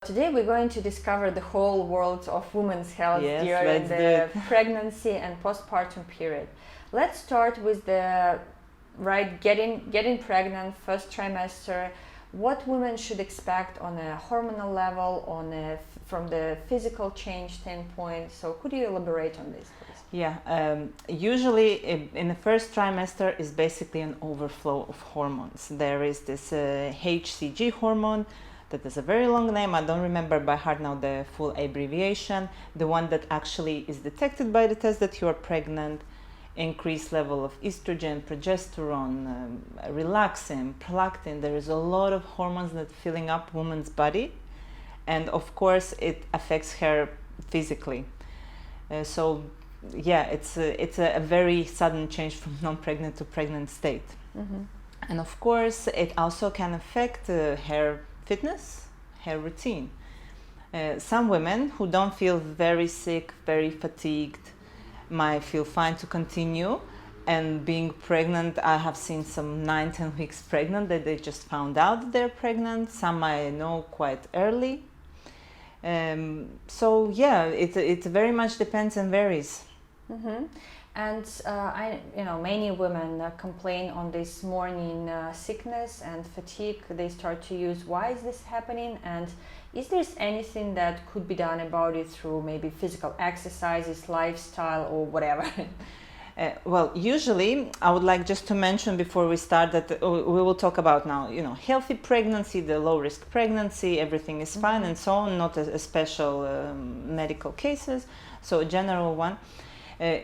Today we're going to discover the whole world of women's health during let's do the it. pregnancy and postpartum period. Let's start with the getting pregnant, first trimester. What women should expect on a hormonal level, from the physical change standpoint. So could you elaborate on this, please? Yeah, usually in the first trimester is basically an overflow of hormones. There is this HCG hormone that is a very long name. I don't remember by heart now the full abbreviation. The one that actually is detected by the test that you are pregnant. Increased level of estrogen, progesterone, relaxin, prolactin. There is a lot of hormones that filling up woman's body, and of course it affects her physically. So yeah, it's a very sudden change from non-pregnant to pregnant state. Mm-hmm. And of course it also can affect her fitness, her routine. Some women who don't feel very sick, very fatigued, might feel fine to continue. And being pregnant, I have seen some 9-10 weeks pregnant that they just found out that they're pregnant. Some I know quite early. So yeah, it very much depends and varies. Mm-hmm. And many women complain on this morning sickness and fatigue. They start to use, why is this happening? And is there anything that could be done about it through maybe physical exercises, lifestyle, or whatever? Well, usually I would like just to mention before we start that we will talk about now, healthy pregnancy, the low risk pregnancy, everything is fine, mm-hmm. and so on, not a special medical cases, so a general one.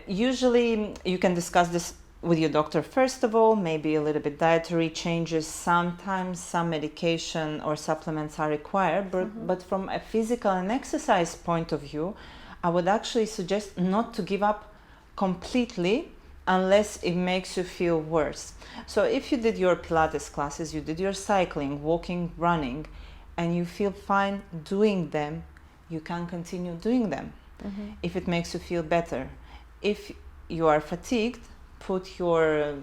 Usually you can discuss this with your doctor first of all, maybe a little bit dietary changes, sometimes some medication or supplements are required, mm-hmm. but from a physical and exercise point of view, I would actually suggest not to give up completely unless it makes you feel worse. So if you did your Pilates classes, you did your cycling, walking, running, and you feel fine doing them, you can continue doing them. Mm-hmm. If it makes you feel better. If you are fatigued, put your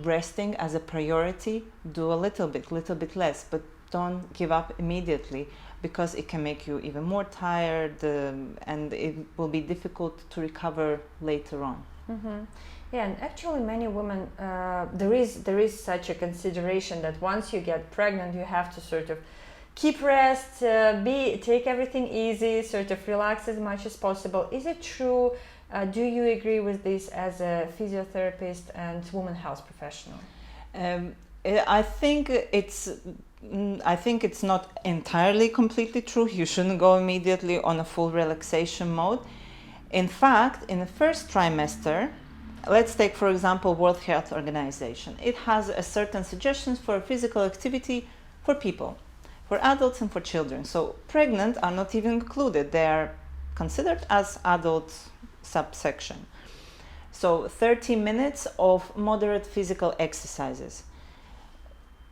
resting as a priority, do a little bit less, but don't give up immediately, because it can make you even more tired, and it will be difficult to recover later on. Mm-hmm. Yeah, and actually many women, there is such a consideration that once you get pregnant, you have to sort of keep rest, take everything easy, sort of relax as much as possible. Is it true? Do you agree with this as a physiotherapist and women health professional? I think it's not entirely completely true. You shouldn't go immediately on a full relaxation mode. In fact, in the first trimester, let's take for example World Health Organization. It has a certain suggestions for physical activity for people, for adults and for children. So pregnant are not even included. They are considered as adult subsection. So 30 minutes of moderate physical exercises.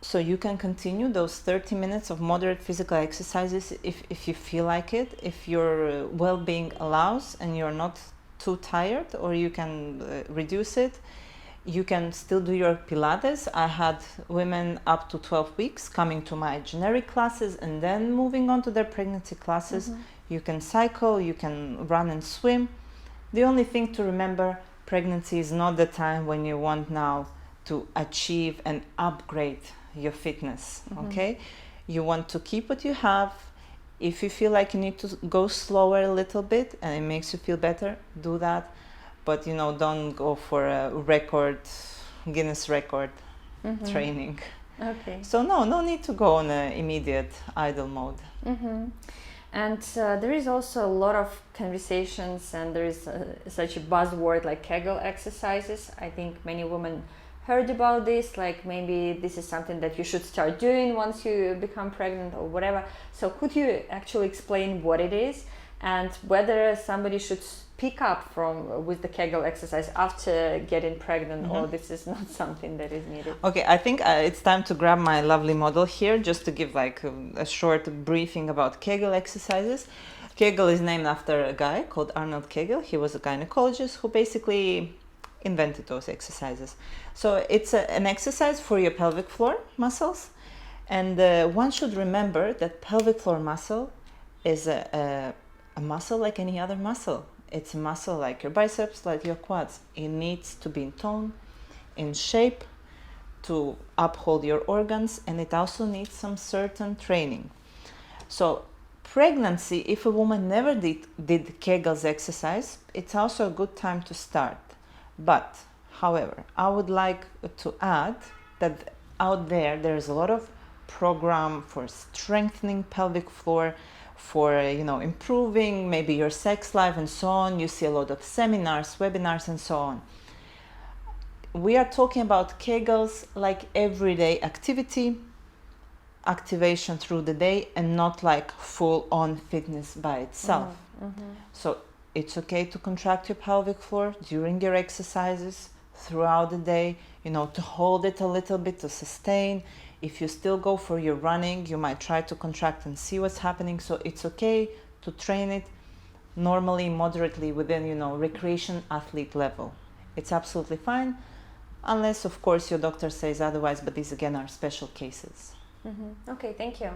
So you can continue those 30 minutes of moderate physical exercises if you feel like it, if your well-being allows and you're not too tired, or you can reduce it. You can still do your Pilates. I had women up to 12 weeks coming to my generic classes and then moving on to their pregnancy classes. Mm-hmm. You can cycle, you can run and swim. The only thing to remember, pregnancy is not the time when you want now to achieve and upgrade your fitness, mm-hmm. okay? You want to keep what you have. If you feel like you need to go slower a little bit and it makes you feel better, do that. But don't go for a Guinness record mm-hmm. training. Okay. So no need to go on an immediate idle mode. Mm-hmm. And there is also a lot of conversations, and there is such a buzzword like kegel exercises. I think many women heard about this, like maybe this is something that you should start doing once you become pregnant or whatever. So could you actually explain what it is and whether somebody should pick up with the kegel exercise after getting pregnant, mm-hmm. or this is not something that is needed? Okay, I think it's time to grab my lovely model here just to give like a short briefing about kegel exercises. Kegel is named after a guy called Arnold Kegel. He was a gynecologist who basically invented those exercises. So it's an exercise for your pelvic floor muscles, and one should remember that pelvic floor muscle is a muscle like any other muscle. It's a muscle like your biceps, like your quads. It needs to be in tone, in shape, to uphold your organs, and it also needs some certain training. So pregnancy, if a woman never did Kegel's exercise, it's also a good time to start. But however, I would like to add that out there's a lot of program for strengthening pelvic floor, for improving maybe your sex life and so on. You see a lot of seminars, webinars and so on. We are talking about Kegels like everyday activation through the day, and not like full-on fitness by itself. So it's okay to contract your pelvic floor during your exercises throughout the day, to hold it a little bit, to sustain. If you still go for your running, you might try to contract and see what's happening. So it's okay to train it normally, moderately within, recreation athlete level. It's absolutely fine, unless of course your doctor says otherwise, but these again are special cases. Okay, thank you.